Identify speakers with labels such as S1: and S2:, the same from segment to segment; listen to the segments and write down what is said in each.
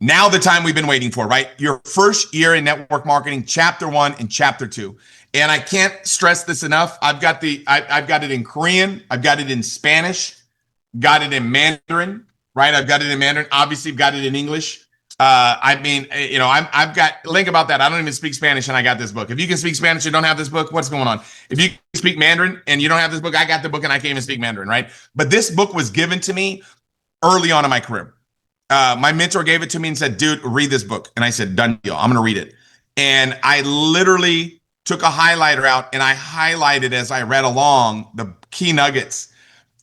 S1: Now the time we've been waiting for, right? Your first year in network marketing, chapter 1 and chapter 2. And I can't stress this enough. I've got it in Korean, I've got it in Spanish, got it in Mandarin, right? I've got it in Mandarin. Obviously, I've got it in English. I've got link about that. I don't even speak Spanish, and I got this book. If you can speak Spanish and don't have this book, what's going on? If you speak Mandarin and you don't have this book, I got the book and I can't even speak Mandarin, right? But this book was given to me early on in my career. My mentor gave it to me and said, dude, read this book. And I said, done deal. I'm going to read it. And I literally took a highlighter out and I highlighted as I read along the key nuggets.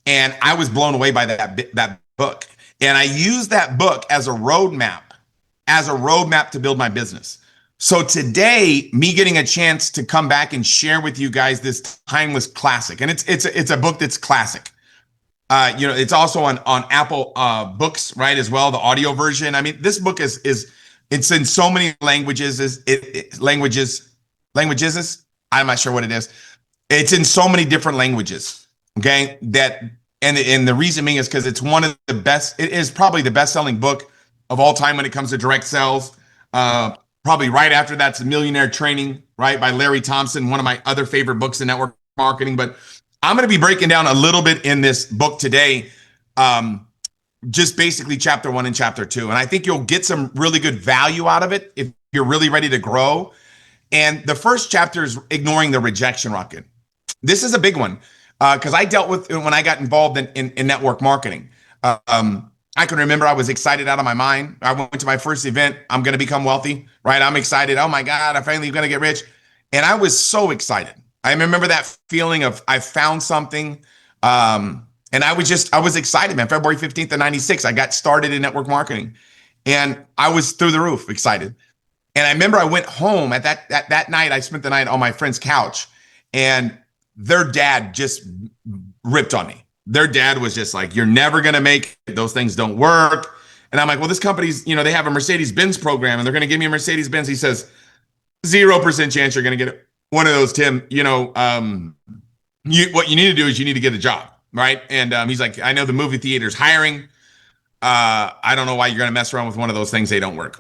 S1: And I was blown away by that book. And I used that book as a roadmap to build my business. So today, me getting a chance to come back and share with you guys this timeless classic. And it's a book that's classic. It's also on Apple Books, right, as well, the audio version. I mean, this book is it's in so many languages. Languages. I'm not sure what it is. It's in so many different languages. Okay, and the reason being is because it's one of the best. It is probably the best-selling book of all time when it comes to direct sales. Probably right after that's Millionaire Training, right, by Larry Thompson, one of my other favorite books in network marketing. But I'm going to be breaking down a little bit in this book today, just basically chapter 1 and chapter 2. And I think you'll get some really good value out of it if you're really ready to grow. And the first chapter is ignoring the rejection rocket. This is a big one because I dealt with it when I got involved in network marketing. I can remember I was excited out of my mind. I went to my first event. I'm going to become wealthy, right? I'm excited. Oh my God, I'm finally going to get rich. And I was so excited. I remember that feeling of I found something. And I was excited, man. February 15th of 96, I got started in network marketing and I was through the roof excited. And I remember I went home at that night. I spent the night on my friend's couch and their dad just ripped on me. Their dad was just like, you're never going to make it. Those things don't work. And I'm like, well, this company's, they have a Mercedes-Benz program and they're going to give me a Mercedes-Benz. He says, 0% chance you're going to get one of those, Tim. What you need to do is you need to get a job, right? And he's like, I know the movie theater's hiring. I don't know why you're going to mess around with one of those things. They don't work.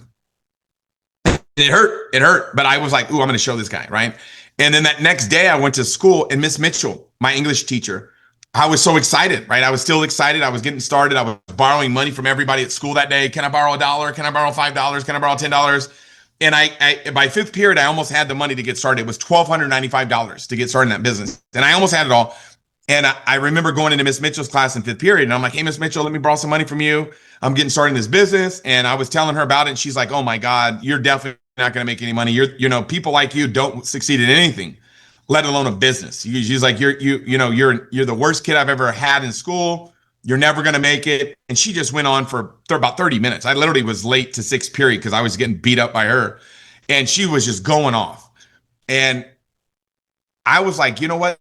S1: It hurt. But I was like, ooh, I'm going to show this guy, right? And then that next day I went to school and Miss Mitchell, my English teacher, I was so excited, right? I was still excited. I was getting started. I was borrowing money from everybody at school that day. Can I borrow $1? Can I borrow $5? Can I borrow $10? And I by fifth period, I almost had the money to get started. It was $1,295 to get started in that business. And I almost had it all. And I remember going into Miss Mitchell's class in fifth period. And I'm like, hey, Miss Mitchell, let me borrow some money from you. I'm getting started in this business. And I was telling her about it. And she's like, oh my God, you're definitely not going to make any money. People like you don't succeed in anything, let alone a business. She's like, you're the worst kid I've ever had in school. You're never going to make it. And she just went on for about 30 minutes. I literally was late to sixth period because I was getting beat up by her. And she was just going off. And I was like, you know what?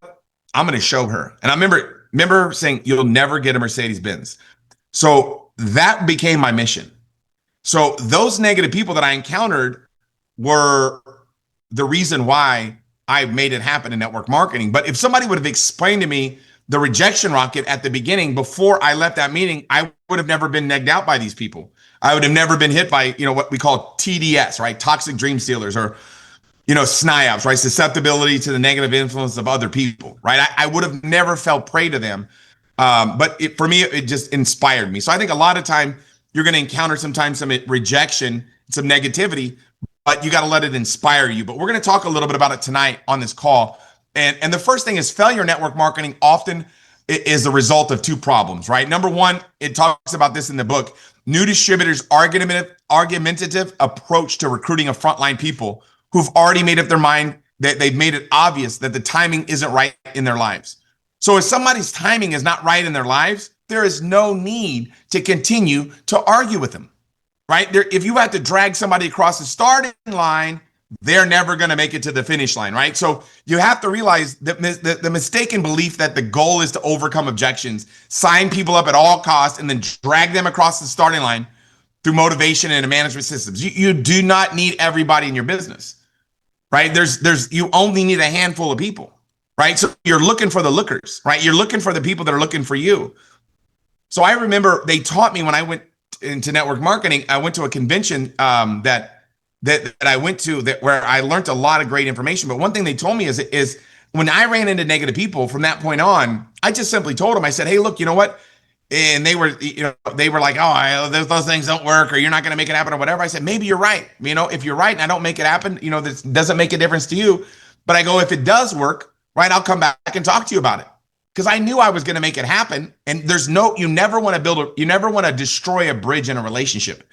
S1: I'm going to show her. And I remember saying, you'll never get a Mercedes-Benz. So that became my mission. So those negative people that I encountered were the reason why I made it happen in network marketing. But if somebody would have explained to me the rejection rocket at the beginning, before I left that meeting, I would have never been negged out by these people. I would have never been hit by, what we call TDS, right? Toxic dream stealers, or, SNIAPs, right? Susceptibility to the negative influence of other people, right? I would have never fell prey to them. But for me, it just inspired me. So I think a lot of time you're going to encounter sometimes some rejection, some negativity, but you got to let it inspire you. But we're going to talk a little bit about it tonight on this call. And the first thing is failure in network marketing often is the result of two problems, right? Number one, it talks about this in the book, new distributors' argumentative approach to recruiting of frontline people who've already made up their mind, that they've made it obvious that the timing isn't right in their lives. So if somebody's timing is not right in their lives, there is no need to continue to argue with them, right? If you have to drag somebody across the starting line, they're never going to make it to the finish line, right? So you have to realize that the mistaken belief that the goal is to overcome objections, sign people up at all costs, and then drag them across the starting line through motivation and management systems. You do not need everybody in your business, right? You only need a handful of people, right? So you're looking for the lookers, right? You're looking for the people that are looking for you. So I remember they taught me when I went into network marketing, I went to a convention that I went to where I learned a lot of great information. But one thing they told me is when I ran into negative people from that point on, I just simply told them, I said, hey, look, you know what? And they were like, oh, those things don't work, or you're not going to make it happen, or whatever. I said, maybe you're right. If you're right and I don't make it happen, this doesn't make a difference to you. But I go, if it does work, right, I'll come back and talk to you about it. Because I knew I was going to make it happen. And you never want to destroy a bridge in a relationship.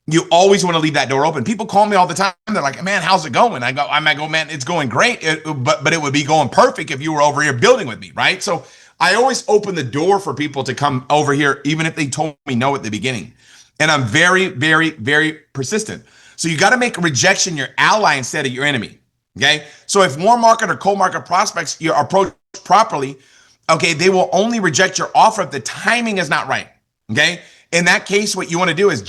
S1: You always want to leave that door open. People call me all the time. They're like, man, how's it going? I might go, man, it's going great. But it would be going perfect if you were over here building with me, right? So I always open the door for people to come over here, even if they told me no at the beginning. And I'm very, very, very persistent. So you got to make rejection your ally instead of your enemy, okay? So if warm market or cold market prospects you approach properly, okay, they will only reject your offer if the timing is not right, okay? In that case, what you want to do is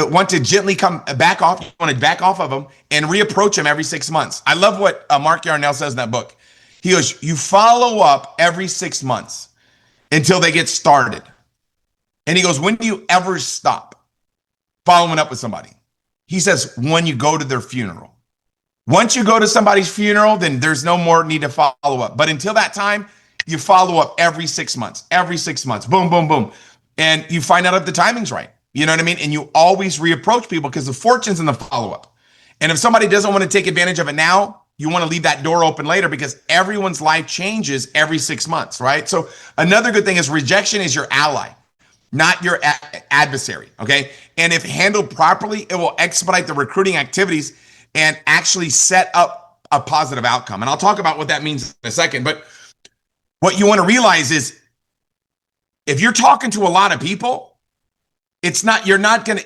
S1: want to gently come back off. You want to back off of them and reapproach them every 6 months. I love what Mark Yarnell says in that book. He goes, you follow up every 6 months until they get started. And he goes, when do you ever stop following up with somebody? He says, when you go to their funeral. Once you go to somebody's funeral, then there's no more need to follow up. But until that time, you follow up every 6 months, boom, boom, boom. And you find out if the timing's right. You know what I mean? And you always reapproach people because the fortune's in the follow-up. And if somebody doesn't want to take advantage of it now, you want to leave that door open later because everyone's life changes every 6 months, right? So another good thing is rejection is your ally, not your adversary, okay? And if handled properly, it will expedite the recruiting activities and actually set up a positive outcome. And I'll talk about what that means in a second. But what you want to realize is if you're talking to a lot of people, rejection is not going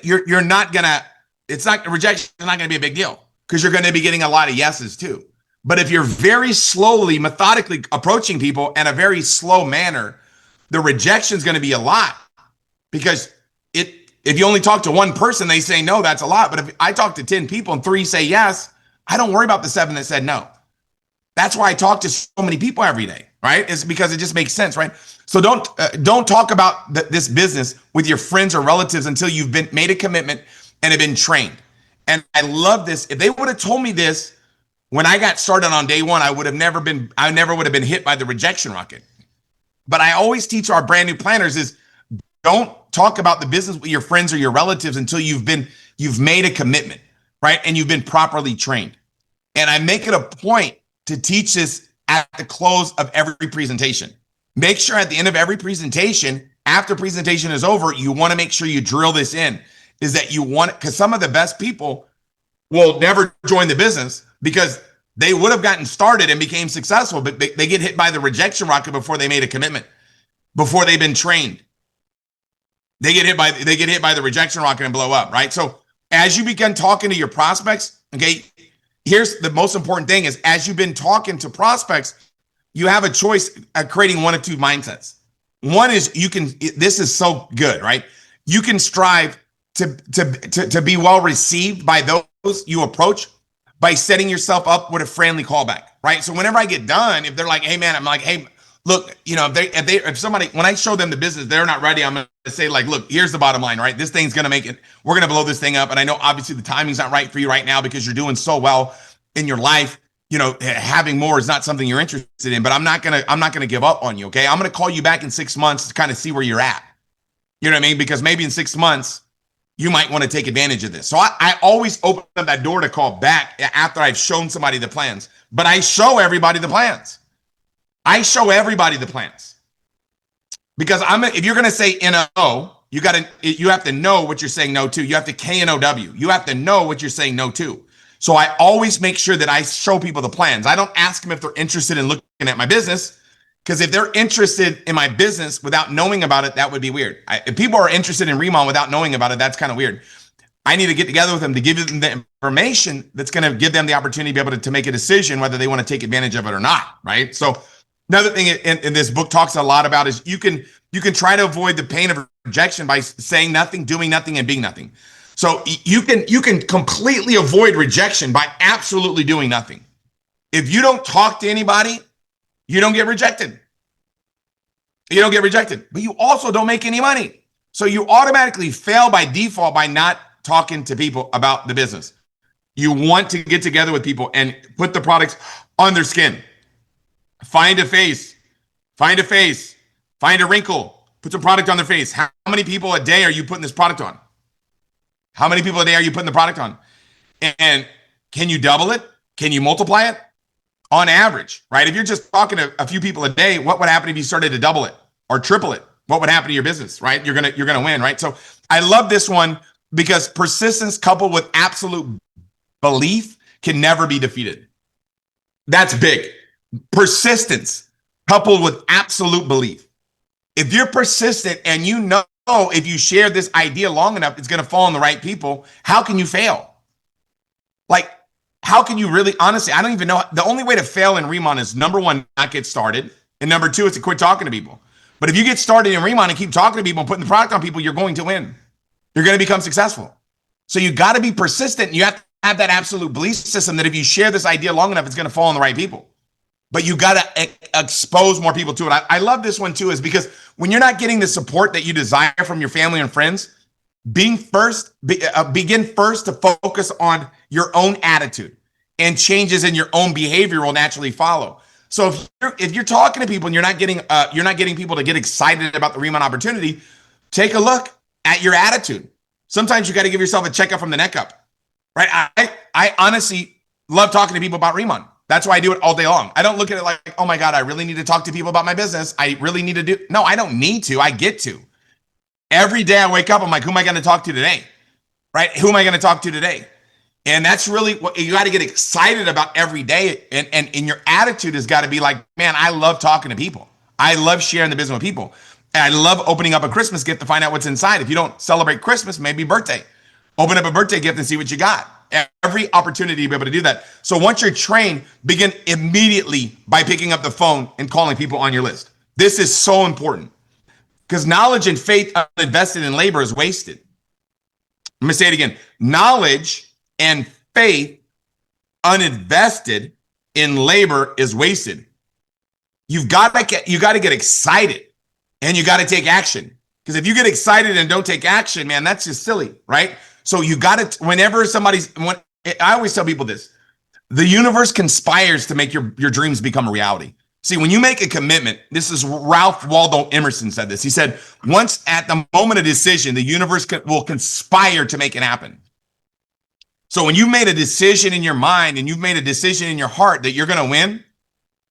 S1: to be a big deal because you're going to be getting a lot of yeses too. But if you're very slowly, methodically approaching people in a very slow manner, the rejection is going to be a lot because if you only talk to one person, they say no, that's a lot. But if I talk to 10 people and 3 say yes, I don't worry about the 7 that said no. That's why I talk to so many people every day, right? It's because it just makes sense, right? So don't talk about this business with your friends or relatives until you've made a commitment and have been trained. And I love this. If they would have told me this when I got started on day one, I never would have been hit by the rejection rocket. But I always teach our brand new planners is don't talk about the business with your friends or your relatives until you've made a commitment, right? And you've been properly trained. And I make it a point to teach this at the close of every presentation. Make sure at the end of every presentation, after presentation is over, you want to make sure you drill this in, is that you want, because some of the best people will never join the business because they would have gotten started and became successful, but they get hit by the rejection rocket before they made a commitment, before they've been trained. They get hit by the rejection rocket and blow up, right? So as you begin talking to your prospects, okay, here's the most important thing is as you've been talking to prospects, you have a choice of creating one of two mindsets. One is this is so good, right? You can strive to be well received by those you approach by setting yourself up with a friendly callback, right? So whenever I get done, if they're like, hey man, I'm like, hey, look, if somebody, when I show them the business, they're not ready, I'm going to say like, look, here's the bottom line, right? This thing's going to make it, we're going to blow this thing up. And I know obviously the timing's not right for you right now because you're doing so well in your life. Having more is not something you're interested in, but I'm not going to give up on you. Okay. I'm going to call you back in 6 months to kind of see where you're at. You know what I mean? Because maybe in 6 months, you might want to take advantage of this. So I always open up that door to call back after I've shown somebody the plans, but I show everybody the plans. Because if you're going to say no, you have to know what you're saying no to. You have to KNOW. You have to know what you're saying no to. So I always make sure that I show people the plans. I don't ask them if they're interested in looking at my business, because if they're interested in my business without knowing about it, that would be weird. If people are interested in RIMAN without knowing about it, that's kind of weird. I need to get together with them to give them the information that's going to give them the opportunity to be able to make a decision whether they want to take advantage of it or not, right? So another thing in this book talks a lot about is you can try to avoid the pain of rejection by saying nothing, doing nothing, and being nothing. So you can completely avoid rejection by absolutely doing nothing. If you don't talk to anybody, you don't get rejected. But you also don't make any money. So you automatically fail by default by not talking to people about the business. You want to get together with people and put the products on their skin. Find a face, find a wrinkle, put some product on their face. How many people a day are you putting this product on? How many people a day are you putting the product on? And can you double it? Can you multiply it? On average, right? If you're just talking to a few people a day, what would happen if you started to double it or triple it? What would happen to your business, right? You're gonna win, right? So I love this one because persistence coupled with absolute belief can never be defeated. That's big. Persistence coupled with absolute belief. If you're persistent and you know if you share this idea long enough, it's going to fall on the right people, how can you fail? Like, how can you really, honestly, I don't even know. The only way to fail in RIMAN is number one, not get started. And number two is to quit talking to people. But if you get started in RIMAN and keep talking to people and putting the product on people, you're going to win. You're going to become successful. So you got to be persistent. You have to have that absolute belief system that if you share this idea long enough, it's going to fall on the right people. But you got to expose more people to it. I love this one too, is because when you're not getting the support that you desire from your family and friends, begin first to focus on your own attitude, and changes in your own behavior will naturally follow. So if you're talking to people and you're not getting people to get excited about the RIMAN opportunity, take a look at your attitude. Sometimes you got to give yourself a checkup from the neck up, right? I honestly love talking to people about RIMAN. That's why I do it all day long. I don't look at it like, oh my God, I really need to talk to people about my business. I really need to do. No, I don't need to. I get to. Every day I wake up, I'm like, who am I going to talk to today? Right? Who am I going to talk to today? And that's really what you got to get excited about every day. And your attitude has got to be like, man, I love talking to people. I love sharing the business with people. And I love opening up a Christmas gift to find out what's inside. If you don't celebrate Christmas, maybe birthday. Open up a birthday gift and see what you got. Every opportunity to be able to do that. So once you're trained, begin immediately by picking up the phone and calling people on your list. This is so important because knowledge and faith uninvested in labor is wasted. I'm going to say it again. Knowledge and faith uninvested in labor is wasted. You got to get excited and you got to take action. Because if you get excited and don't take action, man, that's just silly, right? So you got to, I always tell people this, the universe conspires to make your dreams become a reality. See, when you make a commitment, this is Ralph Waldo Emerson said this. He said, once at the moment of decision, the universe will conspire to make it happen. So when you've made a decision in your mind and you've made a decision in your heart that you're going to win,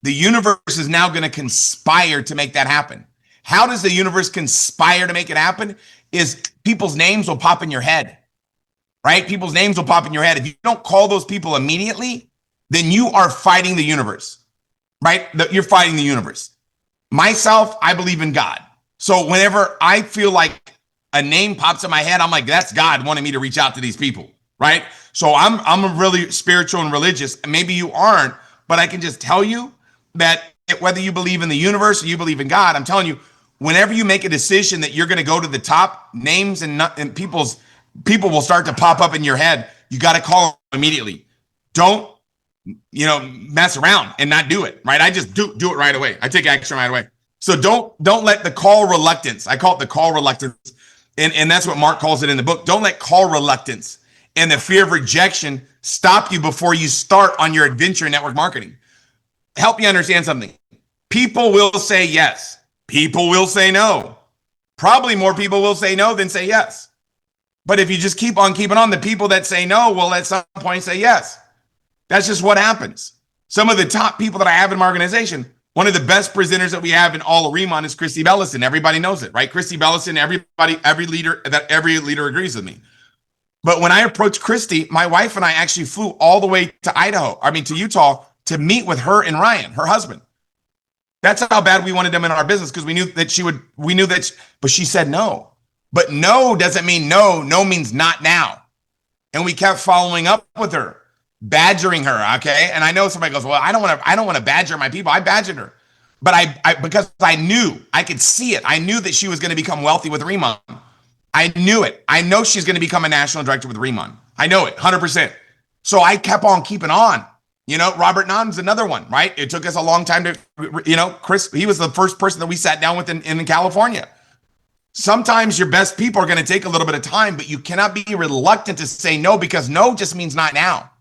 S1: the universe is now going to conspire to make that happen. How does the universe conspire to make it happen? Is people's names will pop in your head. Right? People's names will pop in your head. If you don't call those people immediately, then you are fighting the universe, right? You're fighting the universe. Myself, I believe in God. So whenever I feel like a name pops in my head, I'm like, that's God wanting me to reach out to these people, right? So I'm really spiritual and religious. Maybe you aren't, but I can just tell you that whether you believe in the universe or you believe in God, I'm telling you, whenever you make a decision that you're going to go to the top, names and people will start to pop up in your head. You got to call them immediately. Don't, mess around and not do it, right? I just do it right away. I take action right away. So don't let the call reluctance. I call it the call reluctance. And that's what Mark calls it in the book. Don't let call reluctance and the fear of rejection stop you before you start on your adventure in network marketing. Help you understand something. People will say yes. People will say no. Probably more people will say no than say yes. But if you just keep on keeping on, the people that say no will at some point say yes. That's just what happens. Some of the top people that I have in my organization, one of the best presenters that we have in all of RIMAN is Christy Bellison. Everybody knows it, right? Christy Bellison, every leader agrees with me. But when I approached Christy, my wife and I actually flew all the way to Utah to meet with her and Ryan, her husband. That's how bad we wanted them in our business because we knew that but she said no. But no doesn't mean no. No means not now. And we kept following up with her, badgering her. Okay. And I know somebody goes, well, I don't want to badger my people. I badgered her, but because I knew, I could see it. I knew that she was going to become wealthy with RIMAN. I knew it. I know she's going to become a national director with RIMAN. I know it 100%. So I kept on keeping on. Robert Non's another one, right? It took us a long time to, Chris, he was the first person that we sat down with in California. Sometimes your best people are going to take a little bit of time, but you cannot be reluctant to say no, because no just means not now.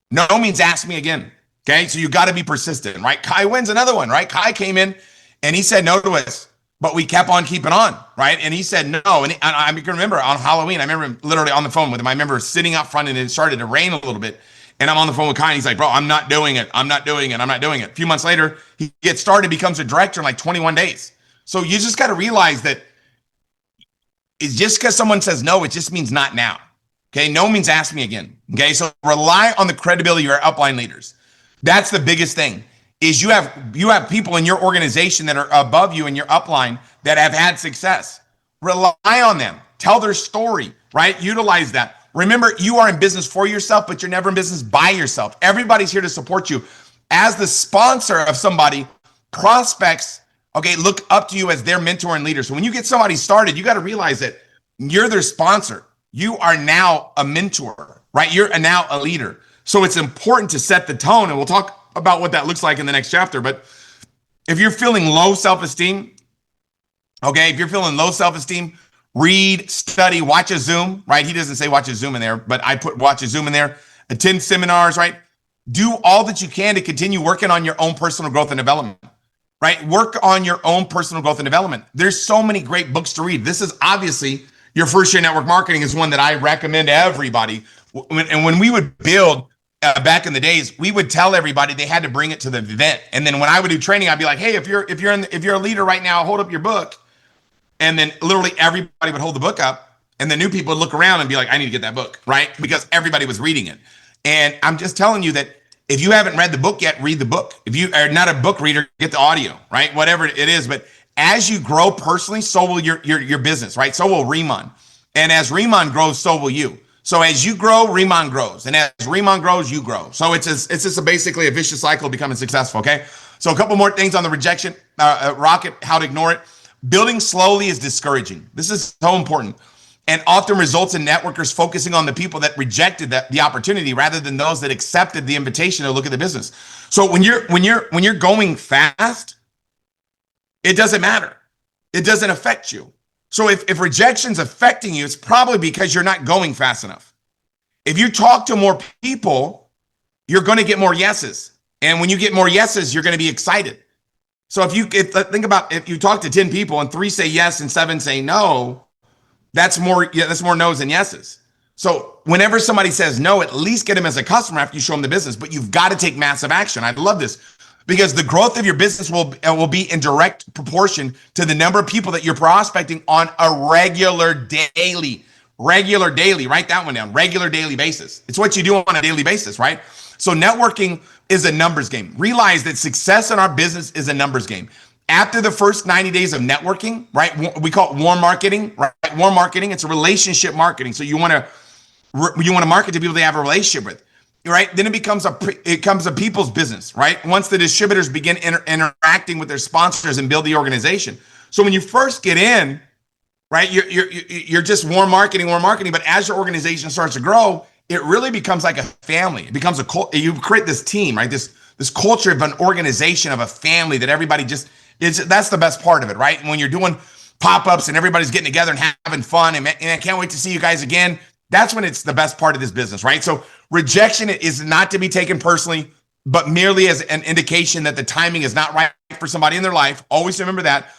S1: No means ask me again. Okay. So you got to be persistent, right? Ch.1's another one, right? Ch came in and he said no to us, but we kept on keeping on, right? And he said no. And I can remember on Halloween, I remember him literally on the phone with him. I remember sitting out front and it started to rain a little bit. And I'm on the phone with Ch, and he's like, bro, I'm not doing it. I'm not doing it. I'm not doing it. A few months later, he gets started, becomes a director in like 21 days. So you just got to realize that it's just because someone says no, it just means not now. Okay. No means ask me again. Okay. So rely on the credibility of your upline leaders. That's the biggest thing, is you have people in your organization that are above you in your upline that have had success. Rely on them. Tell their story, right? Utilize that. Remember, you are in business for yourself, but you're never in business by yourself. Everybody's here to support you. As the sponsor of somebody, prospects, okay, look up to you as their mentor and leader. So when you get somebody started, you got to realize that you're their sponsor. You are now a mentor, right? You're now a leader. So it's important to set the tone, and we'll talk about what that looks like in the next chapter. But if you're feeling low self-esteem, okay, if you're feeling low self-esteem, read, study, watch a Zoom, right? He doesn't say watch a Zoom in there, but I put watch a Zoom in there. Attend seminars, right? Do all that you can to continue working on your own personal growth and development, right? Work on your own personal growth and development. There's so many great books to read. This is obviously your first year network marketing is one that I recommend to everybody. And when we would build back in the days, we would tell everybody they had to bring it to the event. And then when I would do training, I'd be like, hey, if you're a leader right now, hold up your book. And then literally everybody would hold the book up, and the new people would look around and be like, I need to get that book, right? Because everybody was reading it. And I'm just telling you that if you haven't read the book yet, read the book. If you are not a book reader, get the audio, right? Whatever it is. But as you grow personally, so will your business, right? So will RIMAN. And as RIMAN grows, so will you. So as you grow, RIMAN grows. And as RIMAN grows, you grow. So it's just basically a vicious cycle of becoming successful, okay? So a couple more things on the rejection rocket, how to ignore it. Building slowly is discouraging. This is so important, and often results in networkers focusing on the people that rejected the opportunity rather than those that accepted the invitation to look at the business. So when you're going fast, it doesn't matter. It doesn't affect you. So if rejection's affecting you, it's probably because you're not going fast enough. If you talk to more people, you're going to get more yeses, and when you get more yeses, you're going to be excited. So think about if you talk to 10 people and 3 say yes and 7 say no, that's more no's than yeses. So whenever somebody says no, at least get them as a customer after you show them the business, but you've got to take massive action. I love this because the growth of your business will be in direct proportion to the number of people that you're prospecting on a regular daily, write that one down, regular daily basis. It's what you do on a daily basis, right? So networking is a numbers game. Realize that success in our business is a numbers game. After the first 90 days of networking, right? We call it warm marketing, right? Warm marketing, it's a relationship marketing. So you want to market to people they have a relationship with, right? Then it becomes a people's business, right? Once the distributors begin interacting with their sponsors and build the organization. So when you first get in, right, you're just warm marketing. But as your organization starts to grow, it really becomes like a family. It becomes you create this team, right? This culture of an organization, of a family that everybody that's the best part of it, right? And when you're doing pop-ups and everybody's getting together and having fun and I can't wait to see you guys again, that's when it's the best part of this business, right? So rejection is not to be taken personally, but merely as an indication that the timing is not right for somebody in their life. Always remember that.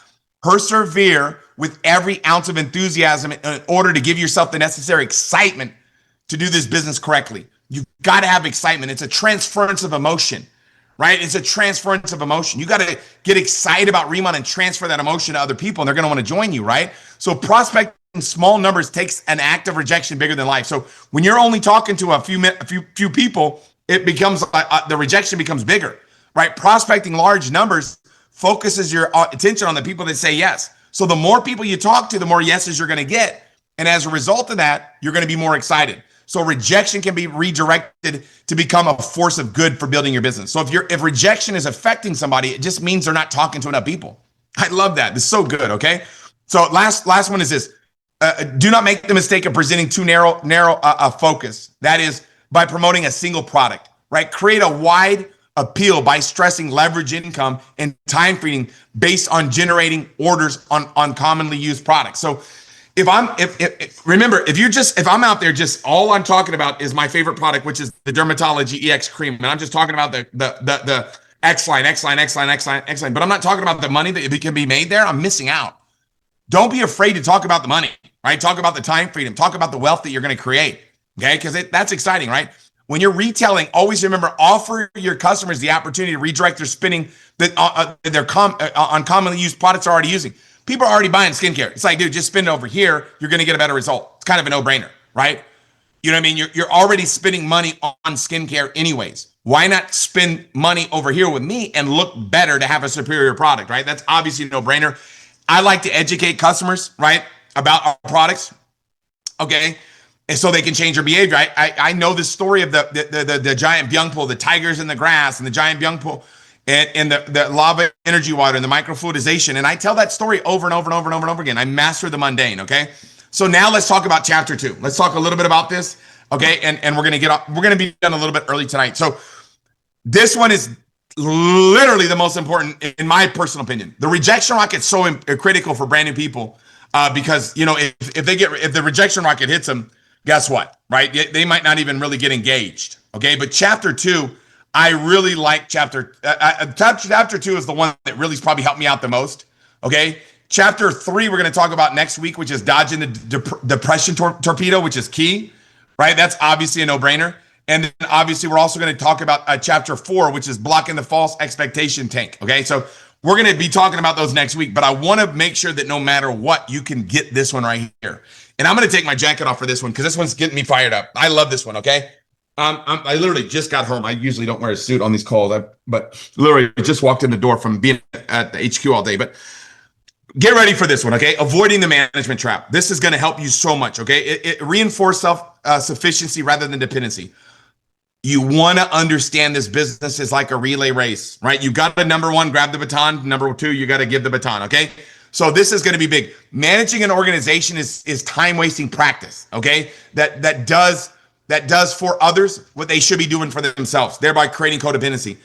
S1: Persevere with every ounce of enthusiasm in order to give yourself the necessary excitement to do this business correctly. You've got to have excitement. It's a transference of emotion, right? It's a transference of emotion. You got to get excited about RIMAN and transfer that emotion to other people, and they're going to want to join you, right? So prospecting small numbers takes an act of rejection bigger than life. So when you're only talking to a few people, it becomes the rejection becomes bigger, right? Prospecting large numbers focuses your attention on the people that say yes. So the more people you talk to, the more yeses you're going to get. And as a result of that, you're going to be more excited. So rejection can be redirected to become a force of good for building your business. So if rejection is affecting somebody, it just means they're not talking to enough people. I love that. This is so good. Okay. So last one is this. Do not make the mistake of presenting too narrow a focus. That is by promoting a single product, right? Create a wide appeal by stressing leverage income and time freedom based on generating orders on commonly used products. So if I'm out there, just all I'm talking about is my favorite product, which is the Dermatology EX cream. And I'm just talking about the X line, but I'm not talking about the money that can be made there. I'm missing out. Don't be afraid to talk about the money, right? Talk about the time freedom, talk about the wealth that you're going to create. Okay. Because that's exciting, right? When you're retailing, always remember, offer your customers the opportunity to redirect their spending on commonly used products they're already using. People are already buying skincare. It's like, dude, just spend it over here. You're going to get a better result. It's kind of a no-brainer, right? You know what I mean? You're already spending money on skincare anyways. Why not spend money over here with me and look better to have a superior product, right? That's obviously a no-brainer. I like to educate customers, right, about our products, okay? And so they can change their behavior. I know the story of the giant byung pool, the tigers in the grass, and the giant byung pool, and the lava energy water, and the microfluidization. And I tell that story over and over and over and over and over again. I master the mundane. Okay, so now let's talk about chapter 2. Let's talk a little bit about this. Okay, and we're gonna be done a little bit early tonight. So this one is literally the most important, in my personal opinion. The rejection rocket is so critical for brand new people because if the rejection rocket hits them, guess what, right? They might not even really get engaged, okay? But chapter 2, I really like chapter 2 is the one that really probably helped me out the most, okay? Chapter 3, we're going to talk about next week, which is dodging the depression torpedo, which is key, right? That's obviously a no-brainer. And then obviously we're also going to talk about chapter 4, which is blocking the false expectation tank, okay? So we're going to be talking about those next week, but I want to make sure that no matter what, you can get this one right here. And I'm going to take my jacket off for this one because this one's getting me fired up. I love this one, okay? I literally just got home. I usually don't wear a suit on these calls, but literally just walked in the door from being at the HQ all day. But get ready for this one, okay? Avoiding the management trap. This is going to help you so much, okay? It reinforces self-sufficiency rather than dependency. You want to understand this business is like a relay race, right? You got to, number 1, grab the baton. Number 2, you got to give the baton, okay? So this is going to be big. Managing an organization is time-wasting practice, okay? That does for others what they should be doing for themselves, thereby creating codependency.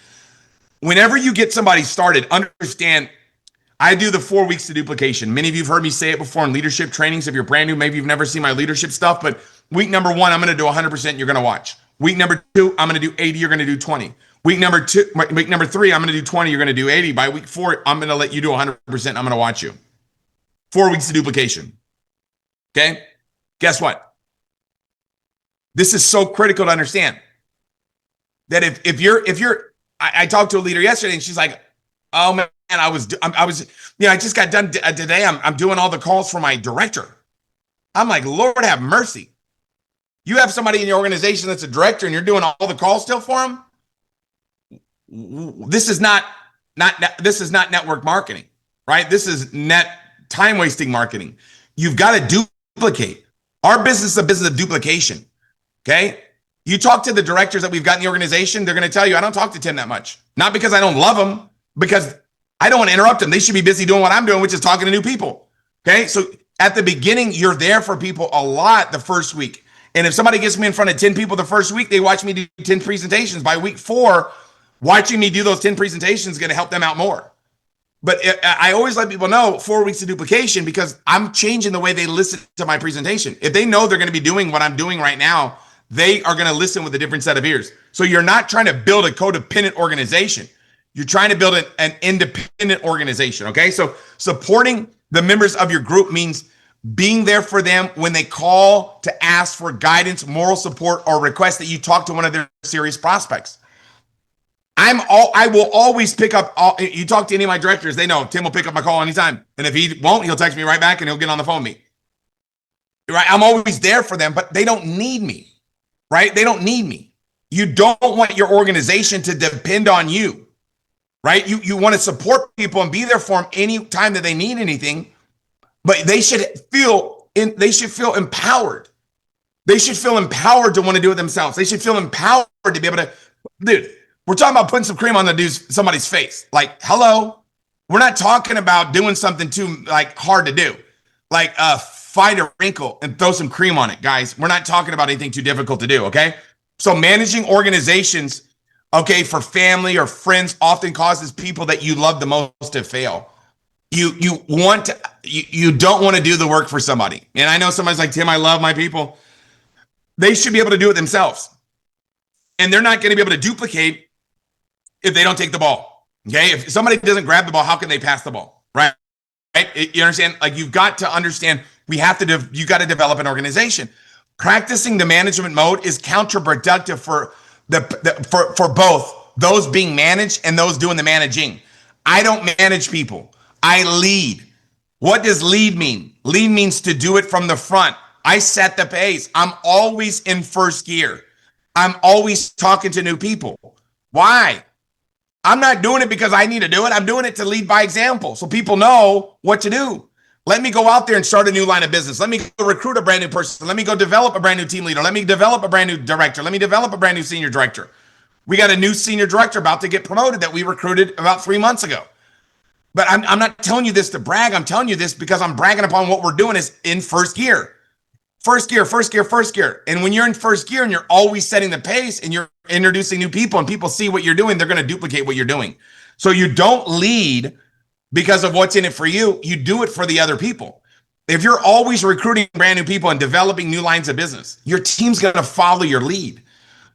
S1: Whenever you get somebody started, understand, I do the 4 weeks to duplication. Many of you have heard me say it before in leadership trainings. If you're brand new, maybe you've never seen my leadership stuff, but week number 1, I'm going to do 100%, you're going to watch. Week number 2, I'm going to do 80, you're going to do 20. Week number 3, I'm going to do 20, you're going to do 80. By week 4, I'm going to let you do 100%, I'm going to watch you. 4 weeks to duplication. Okay? Guess what? This is so critical to understand that if you're, I talked to a leader yesterday and she's like, oh man, I just got done today. I'm doing all the calls for my director. I'm like, Lord have mercy. You have somebody in your organization that's a director and you're doing all the calls still for him. This is not network marketing, right? This is net time wasting marketing. You've got to duplicate. Our business is a business of duplication. Okay. You talk to the directors that we've got in the organization, they're going to tell you, I don't talk to Tim that much. Not because I don't love them, because I don't want to interrupt them. They should be busy doing what I'm doing, which is talking to new people. Okay. So at the beginning, you're there for people a lot the first week. And if somebody gets me in front of 10 people the first week, they watch me do 10 presentations. By week 4, watching me do those 10 presentations is going to help them out more. But I always let people know 4 weeks of duplication because I'm changing the way they listen to my presentation. If they know they're going to be doing what I'm doing right now, they are going to listen with a different set of ears. So you're not trying to build a codependent organization. You're trying to build an independent organization, okay? So supporting the members of your group means being there for them when they call to ask for guidance, moral support, or request that you talk to one of their serious prospects. I will always pick up, you talk to any of my directors, they know Tim will pick up my call anytime. And if he won't, he'll text me right back and he'll get on the phone with me. Right? I'm always there for them, but they don't need me, right? They don't need me. You don't want your organization to depend on you, right? You want to support people and be there for them any time that they need anything, but they should feel empowered. They should feel empowered to want to do it themselves. They should feel empowered to be able to, dude, we're talking about putting some cream on somebody's face. Like, hello. We're not talking about doing something too hard to do. Like find a wrinkle and throw some cream on it, guys. We're not talking about anything too difficult to do, okay? So managing organizations okay, for family or friends often causes people that you love the most to fail. You don't want to do the work for somebody. And I know somebody's like, Tim, I love my people. They should be able to do it themselves. And they're not going to be able to duplicate if they don't take the ball. Okay. If somebody doesn't grab the ball, how can they pass the ball? Right. You understand? Like, you've got to understand, you got to develop an organization. Practicing the management mode is counterproductive for for both those being managed and those doing the managing. I don't manage people. I lead. What does lead mean? Lead means to do it from the front. I set the pace. I'm always in first gear. I'm always talking to new people. Why? I'm not doing it because I need to do it. I'm doing it to lead by example, so people know what to do. Let me go out there and start a new line of business. Let me go recruit a brand new person. Let me go develop a brand new team leader. Let me develop a brand new director. Let me develop a brand new senior director. We got a new senior director about to get promoted that we recruited about 3 months ago. But I'm not telling you this to brag. I'm telling you this because I'm bragging upon what we're doing is in first gear. First gear, first gear, first gear. And when you're in first gear and you're always setting the pace and you're introducing new people and people see what you're doing, they're going to duplicate what you're doing. So you don't lead because of what's in it for you. You do it for the other people. If you're always recruiting brand new people and developing new lines of business, your team's going to follow your lead.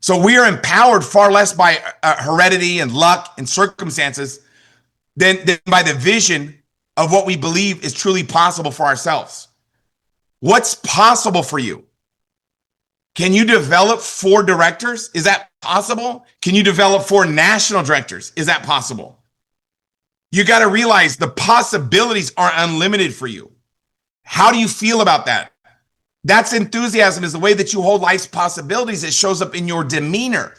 S1: So we are empowered far less by heredity and luck and circumstances than by the vision of what we believe is truly possible for ourselves. What's possible for you? Can you develop 4 directors? Is that possible? Can you develop 4 national directors? Is that possible? You got to realize the possibilities are unlimited for you. How do you feel about that? That's enthusiasm, is the way that you hold life's possibilities. It shows up in your demeanor.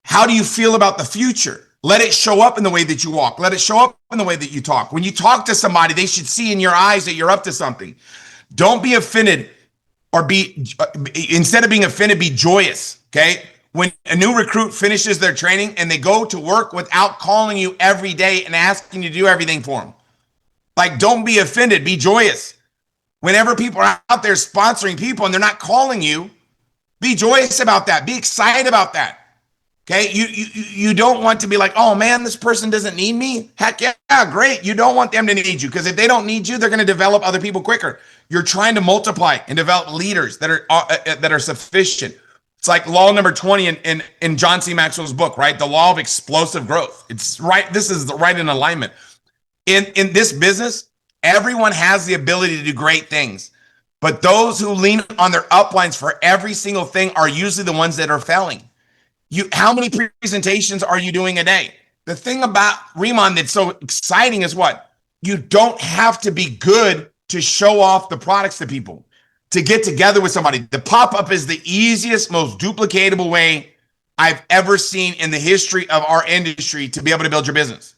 S1: How do you feel about the future? Let it show up in the way that you walk. Let it show up in the way that you talk. When you talk to somebody, they should see in your eyes that you're up to something. Don't be offended, or instead of being offended, be joyous. Okay. When a new recruit finishes their training and they go to work without calling you every day and asking you to do everything for them, like, don't be offended, be joyous. Whenever people are out there sponsoring people and they're not calling you, be joyous about that. Be excited about that. Okay. You don't want to be like, oh man, this person doesn't need me. Heck yeah, great. You don't want them to need you, because if they don't need you, they're going to develop other people quicker. You're trying to multiply and develop leaders that are sufficient. It's like law number 20 in John C. Maxwell's book, right? The law of explosive growth. It's right. This is right in alignment. In this business, everyone has the ability to do great things, but those who lean on their uplines for every single thing are usually the ones that are failing. How many presentations are you doing a day? The thing about RIMAN that's so exciting is what? You don't have to be good to show off the products to people, to get together with somebody. The pop-up is the easiest, most duplicatable way I've ever seen in the history of our industry to be able to build your business.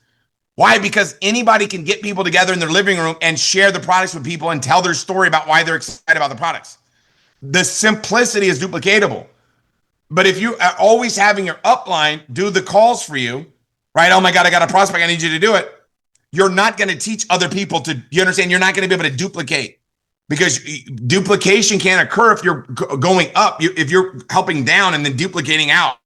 S1: Why? Because anybody can get people together in their living room and share the products with people and tell their story about why they're excited about the products. The simplicity is duplicatable. But if you are always having your upline do the calls for you, right? Oh my God, I got a prospect, I need you to do it. You're not going to teach other people to, you understand? You're not going to be able to duplicate, because duplication can't occur if you're going up, if you're helping down and then duplicating out,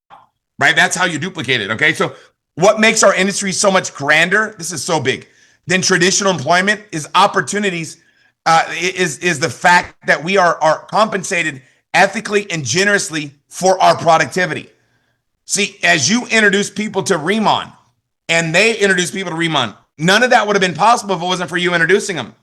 S1: right? That's how you duplicate it, okay? So what makes our industry so much grander, this is so big, than traditional employment is opportunities, is the fact that we are compensated ethically and generously for our productivity. See, as you introduce people to RIMAN and they introduce people to RIMAN, none of that would have been possible if it wasn't for you introducing them.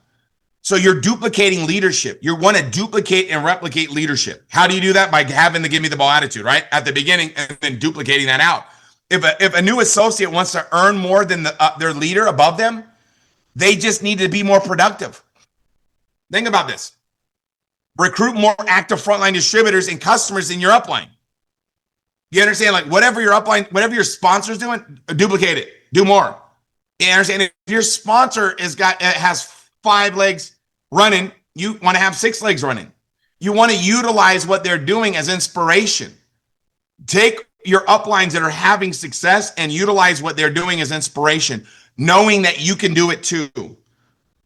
S1: So you're duplicating leadership. You want to duplicate and replicate leadership. How do you do that? By having the give me the ball attitude, right? At the beginning, and then duplicating that out. If a new associate wants to earn more than their leader above them, they just need to be more productive. Think about this. Recruit more active frontline distributors and customers in your upline. You understand? Like, whatever your upline, whatever your sponsor's doing, duplicate it. Do more. You understand? If your sponsor has 5 legs running, you want to have 6 legs running. You want to utilize what they're doing as inspiration. Take your uplines that are having success and utilize what they're doing as inspiration, knowing that you can do it too.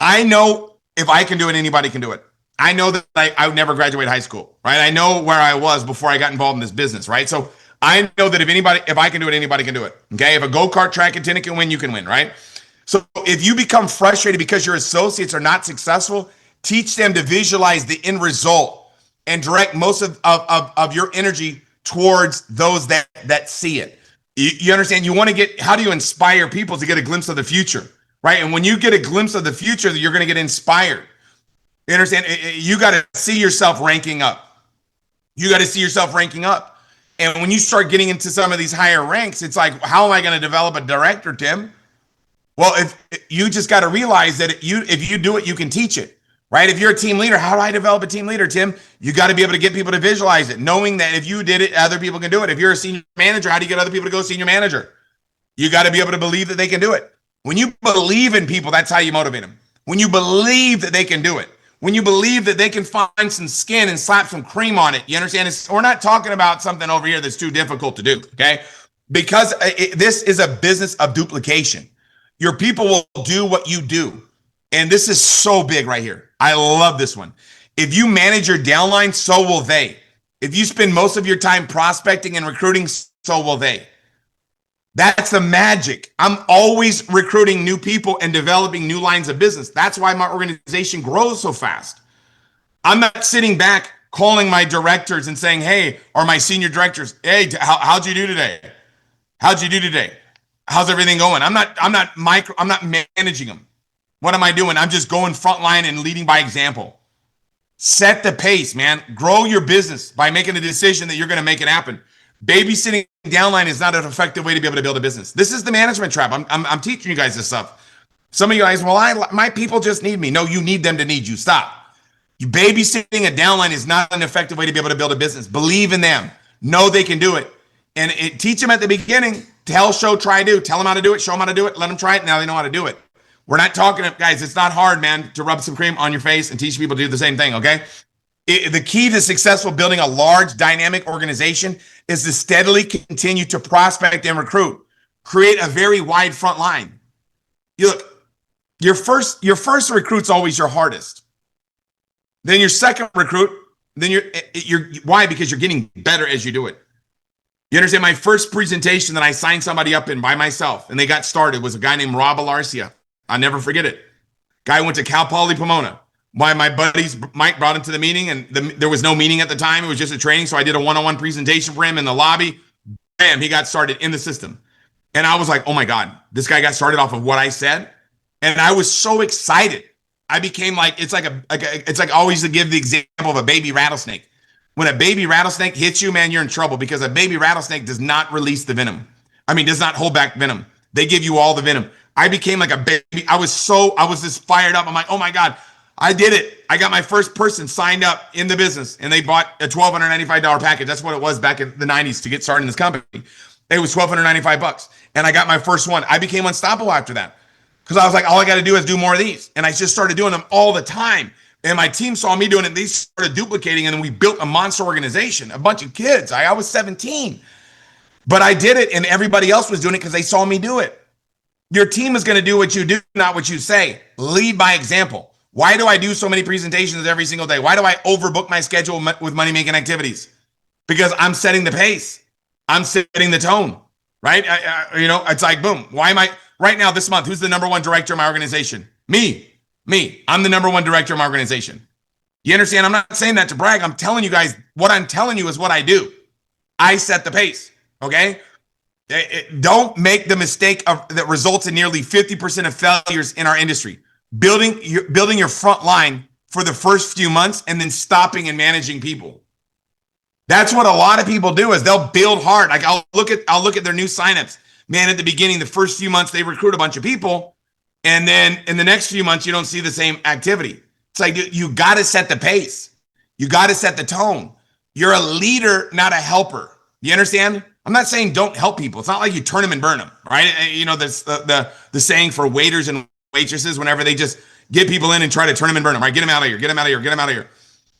S1: I know if I can do it, anybody can do it. I know that I would never graduate high school, right? I know where I was before I got involved in this business, right? So I know that if I can do it, anybody can do it. Okay. If a go-kart track attendant can win, you can win, right? So if you become frustrated because your associates are not successful, teach them to visualize the end result and direct most of your energy towards those that see it. You understand? You want to how do you inspire people to get a glimpse of the future, right? And when you get a glimpse of the future, you're going to get inspired. You understand? You got to see yourself ranking up. You got to see yourself ranking up. And when you start getting into some of these higher ranks, it's like, how am I going to develop a director, Tim? Well, if you just got to realize that if you do it, you can teach it, right? If you're a team leader, how do I develop a team leader, Tim? You got to be able to get people to visualize it, knowing that if you did it, other people can do it. If you're a senior manager, how do you get other people to go senior manager? You got to be able to believe that they can do it. When you believe in people, that's how you motivate them. When you believe that they can do it, when you believe that they can find some skin and slap some cream on it, you understand? We're not talking about something over here that's too difficult to do, okay? Because this is a business of duplication. Your people will do what you do. And this is so big right here. I love this one. If you manage your downline, so will they. If you spend most of your time prospecting and recruiting, so will they. That's the magic. I'm always recruiting new people and developing new lines of business. That's why my organization grows so fast. I'm not sitting back calling my directors and saying, hey, or my senior directors, hey, how'd you do today? How'd you do today? How's everything going? I'm not managing them. What am I doing? I'm just going frontline and leading by example. Set the pace, man. Grow your business by making a decision that you're going to make it happen. Babysitting downline is not an effective way to be able to build a business. This is the management trap. I'm teaching you guys this stuff. Some of you guys, my people just need me. No, you need them to need you. Stop. You babysitting a downline is not an effective way to be able to build a business. Believe in them. Know they can do it. And teach them at the beginning. Tell, show, try, do. Tell them how to do it. Show them how to do it. Let them try it. Now they know how to do it. We're not talking, guys, it's not hard, man, to rub some cream on your face and teach people to do the same thing, okay? The key to successful building a large, dynamic organization is to steadily continue to prospect and recruit. Create a very wide front line. Look, your first recruit's always your hardest. Then your second recruit, then why? Because you're getting better as you do it. You understand? My first presentation that I signed somebody up in by myself and they got started was a guy named Rob Alarcia. I'll never forget it. Guy went to Cal Poly Pomona. My buddies, Mike, brought him to the meeting, and there was no meeting at the time. It was just a training. So I did a one-on-one presentation for him in the lobby. Bam, he got started in the system. And I was like, oh my God, this guy got started off of what I said. And I was so excited. I became like, it's like I always to give the example of a baby rattlesnake. When a baby rattlesnake hits you, man, you're in trouble because a baby rattlesnake does not release the venom. Does not hold back venom. They give you all the venom. I became like a baby. I was just fired up. I'm like, oh my God, I did it. I got my first person signed up in the business and they bought a $1,295 package. That's what it was back in the 90s to get started in this company. It was $1,295. And I got my first one. I became unstoppable after that because I was like, all I got to do is do more of these. And I just started doing them all the time. And my team saw me doing it. They started duplicating and then we built a monster organization, a bunch of kids. I was 17, but I did it and everybody else was doing it because they saw me do it. Your team is going to do what you do, not what you say. Lead by example. Why do I do so many presentations every single day? Why do I overbook my schedule with money-making activities? Because I'm setting the pace. I'm setting the tone, right? It's like, boom. Why am I, right now this month, who's the number one director of my organization? Me. I'm the number one director of my organization. You understand? I'm not saying that to brag. I'm telling you guys, what I'm telling you is what I do. I set the pace, okay? Don't make the mistake that results in nearly 50% of failures in our industry. Building your front line for the first few months and then stopping and managing people. That's what a lot of people do is they'll build hard. Like I'll look at their new signups. Man, at the beginning, the first few months, they recruit a bunch of people. And then in the next few months, you don't see the same activity. It's like you got to set the pace. You got to set the tone. You're a leader, not a helper. You understand? I'm not saying don't help people. It's not like you turn them and burn them, right? That's the saying for waiters and waitresses whenever they just get people in and try to turn them and burn them, right? Get them out of here, get them out of here, get them out of here.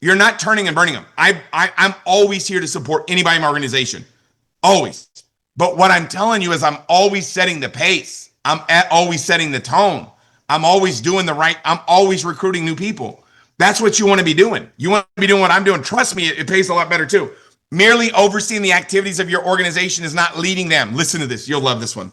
S1: You're not turning and burning them. I'm always here to support anybody in my organization, always. But what I'm telling you is I'm always setting the pace. I'm always setting the tone. I'm always doing I'm always recruiting new people. That's what you want to be doing. You want to be doing what I'm doing. Trust me, it pays a lot better too. Merely overseeing the activities of your organization is not leading them. Listen to this. You'll love this one.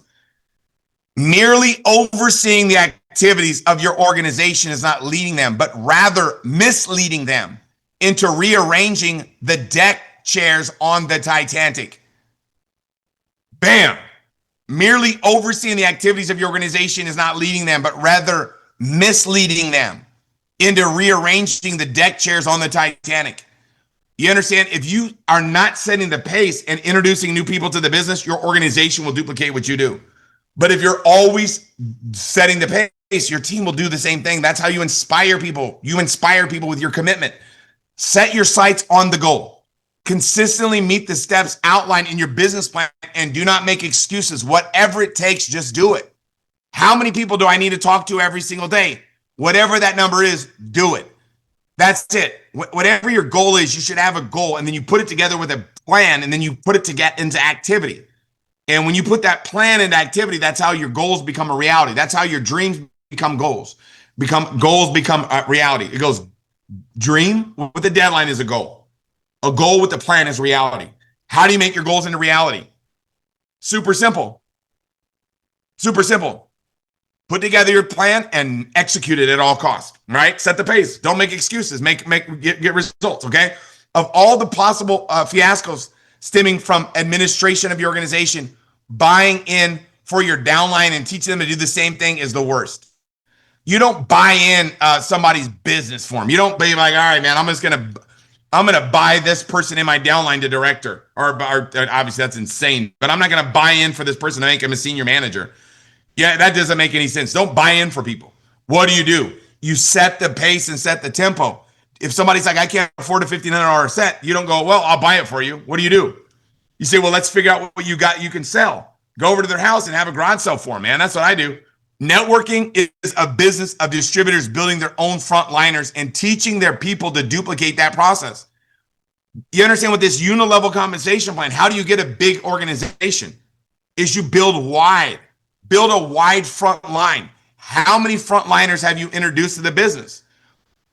S1: Merely overseeing the activities of your organization is not leading them, but rather misleading them into rearranging the deck chairs on the Titanic. Bam. Merely overseeing the activities of your organization is not leading them, but rather misleading them into rearranging the deck chairs on the Titanic. You understand? If you are not setting the pace and introducing new people to the business, your organization will duplicate what you do. But if you're always setting the pace, your team will do the same thing. That's how you inspire people. You inspire people with your commitment. Set your sights on the goal. Consistently meet the steps outlined in your business plan and do not make excuses. Whatever it takes, just do it. How many people do I need to talk to every single day? Whatever that number is, do it. That's it. Whatever your goal is, you should have a goal, and then you put it together with a plan, and then you put it to get into activity. And when you put that plan into activity, that's how your goals become a reality. That's how your dreams become goals. Goals become a reality. It goes dream with a deadline is a goal. A goal with a plan is reality. How do you make your goals into reality? Super simple. Super simple. Put together your plan and execute it at all costs, right? Set the pace. Don't make excuses. Get results, okay? Of all the possible fiascos stemming from administration of your organization, buying in for your downline and teaching them to do the same thing is the worst. You don't buy in somebody's business form. You don't be like, all right, man, I'm gonna buy this person in my downline to director, or obviously that's insane, but I'm not gonna buy in for this person to make him a senior manager. Yeah, that doesn't make any sense. Don't buy in for people. What do? You set the pace and set the tempo. If somebody's like, I can't afford a $1,500 set, you don't go, well, I'll buy it for you. What do? You say, well, let's figure out what you got you can sell. Go over to their house and have a garage sale for them, man. That's what I do. Networking is a business of distributors building their own frontliners and teaching their people to duplicate that process. You understand what this unilevel compensation plan, how do you get a big organization? Is you build wide. Build a wide front line. How many frontliners have you introduced to the business?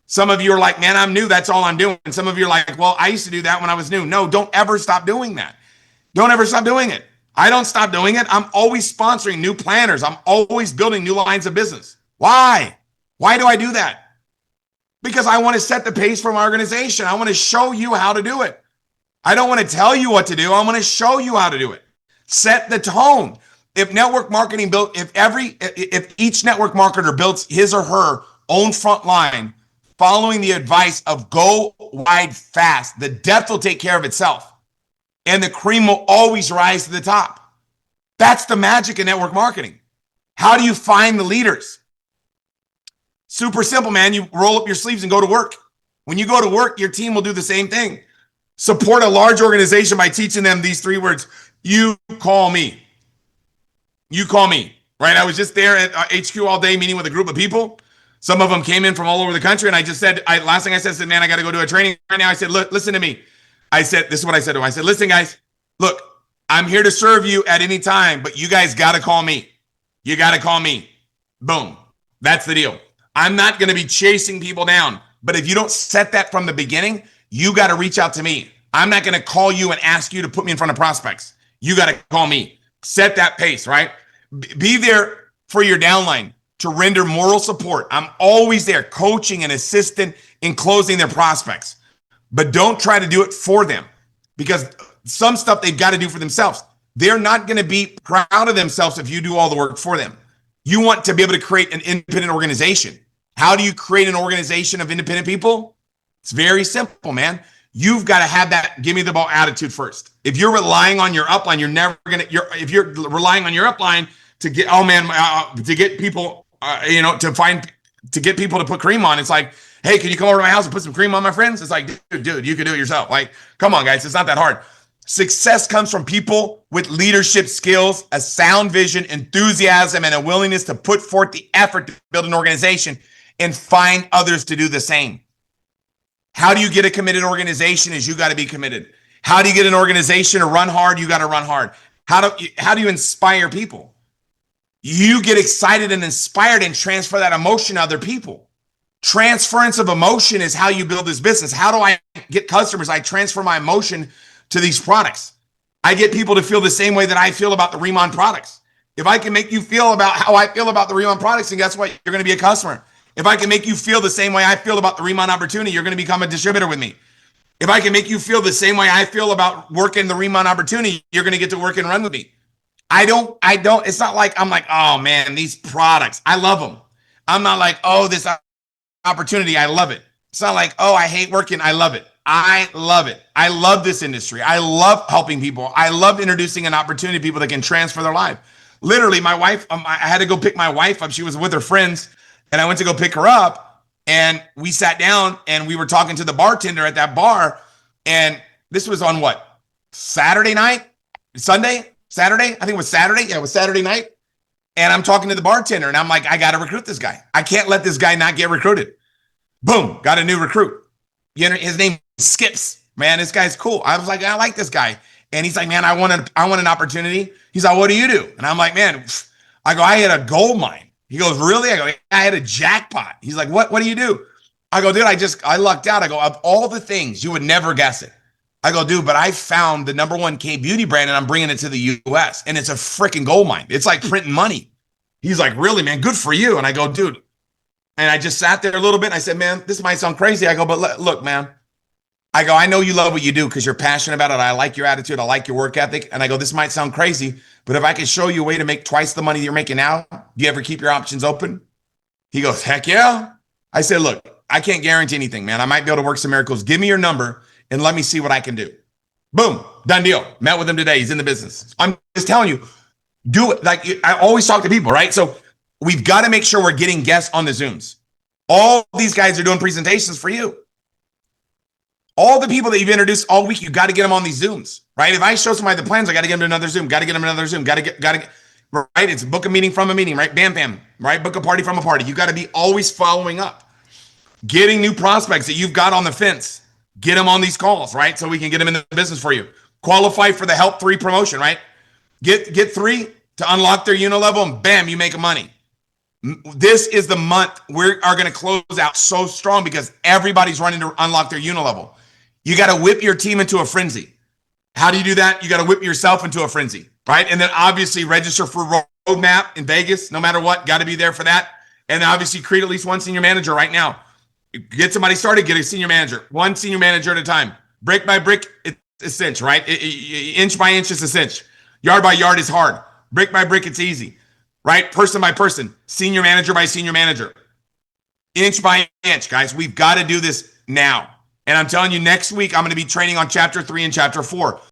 S1: Some of you are like, man, I'm new. That's all I'm doing. And some of you are like, well, I used to do that when I was new. No, don't ever stop doing that. Don't ever stop doing it. I don't stop doing it. I'm always sponsoring new planners. I'm always building new lines of business. Why? Why do I do that? Because I want to set the pace for my organization. I want to show you how to do it. I don't want to tell you what to do. I want to show you how to do it. Set the tone. If network marketing built, if each network marketer builds his or her own front line, following the advice of go wide fast, the depth will take care of itself. And the cream will always rise to the top. That's the magic in network marketing. How do you find the leaders? Super simple, man. You roll up your sleeves and go to work. When you go to work, your team will do the same thing. Support a large organization by teaching them these 3 words. You call me. You call me, right? I was just there at HQ all day meeting with a group of people. Some of them came in from all over the country. And I just said, last thing I said, man, I got to go to a training right now. I said, look, listen to me. I said, this is what I said to them. I said, listen, guys, look, I'm here to serve you at any time, but you guys got to call me. You got to call me. Boom. That's the deal. I'm not going to be chasing people down. But if you don't set that from the beginning, you got to reach out to me. I'm not going to call you and ask you to put me in front of prospects. You got to call me. Set that pace, right? Be there for your downline to render moral support. I'm always there coaching and assisting in closing their prospects. But don't try to do it for them, because some stuff they've got to do for themselves. They're not going to be proud of themselves if you do all the work for them. You want to be able to create an independent organization. How do you create an organization of independent people? It's very simple, man. You've got to have that give me the ball attitude first. If you're relying on your upline, if you're relying on your upline to get, to get people, to get people to put cream on, it's like, hey, can you come over to my house and put some cream on my friends? It's like, dude, you can do it yourself. Like, come on, guys. It's not that hard. Success comes from people with leadership skills, a sound vision, enthusiasm, and a willingness to put forth the effort to build an organization and find others to do the same. How do you get a committed organization? Is you got to be committed. How do you get an organization to run hard? You got to run hard. How do you inspire people? You get excited and inspired and transfer that emotion to other people. Transference of emotion is how you build this business. How do I get customers? I transfer my emotion to these products. I get people to feel the same way that I feel about the RIMAN products. If I can make you feel about how I feel about the RIMAN products, then guess what? You're going to be a customer. If I can make you feel the same way I feel about the RIMAN opportunity, you're going to become a distributor with me. If I can make you feel the same way I feel about working the RIMAN opportunity, you're going to get to work and run with me. It's not like I'm like, oh man, these products, I love them. I'm not like, oh, this opportunity, I love it. It's not like, oh, I hate working, I love it. I love it. I love this industry. I love helping people. I love introducing an opportunity to people that can transfer their life. Literally, my wife, I had to go pick my wife up. She was with her friends, and I went to go pick her up, and we sat down, and we were talking to the bartender at that bar, and this was on what? Saturday night? Sunday? Saturday? I think it was Saturday. Yeah, it was Saturday night. And I'm talking to the bartender, and I'm like, I got to recruit this guy. I can't let this guy not get recruited. Boom, got a new recruit. His name is Skips. Man, this guy's cool. I was like, I like this guy. And he's like, man, I want an opportunity. He's like, what do you do? And I'm like, man, I had a gold mine. He goes, really? I go, I had a jackpot. He's like, what do you do? I go, dude, I lucked out. I go, of all the things, you would never guess it. I go, dude, but I found the #1 K-beauty brand and I'm bringing it to the US and it's a freaking gold mine. It's like printing money. He's like, really, man, good for you. And I go, dude. And I just sat there a little bit. And I said, man, this might sound crazy. I go, but look, man. I go, I know you love what you do because you're passionate about it. I like your attitude. I like your work ethic. And I go, this might sound crazy, but if I could show you a way to make twice the money you're making now, do you ever keep your options open? He goes, heck yeah. I said, look, I can't guarantee anything, man. I might be able to work some miracles. Give me your number and let me see what I can do. Boom, done deal. Met with him today. He's in the business. I'm just telling you, do it. Like I always talk to people, right? So we've got to make sure we're getting guests on the Zooms. All these guys are doing presentations for you. All the people that you've introduced all week, you got to get them on these Zooms, right? If I show somebody the plans, I got to get them to another Zoom. Got to get them another Zoom. Got to get, right? It's book a meeting from a meeting, right? Bam, bam, right? Book a party from a party. You got to be always following up, getting new prospects that you've got on the fence. Get them on these calls, right? So we can get them in the business for you. Qualify for the Help 3 promotion, right? Get 3 to unlock their level, and bam, you make money. This is the month we are going to close out so strong because everybody's running to unlock their level. You got to whip your team into a frenzy. How do you do that? You got to whip yourself into a frenzy, right? And then obviously register for Roadmap in Vegas, no matter what. Got to be there for that. And obviously create at least one senior manager right now. Get somebody started, get a senior manager. One senior manager at a time. Brick by brick, it's a cinch, right? Inch by inch is a cinch. Yard by yard is hard. Brick by brick, it's easy, right? Person by person, senior manager by senior manager. Inch by inch, guys. We've got to do this now. And I'm telling you, next week, I'm going to be training on chapter 3 and chapter 4.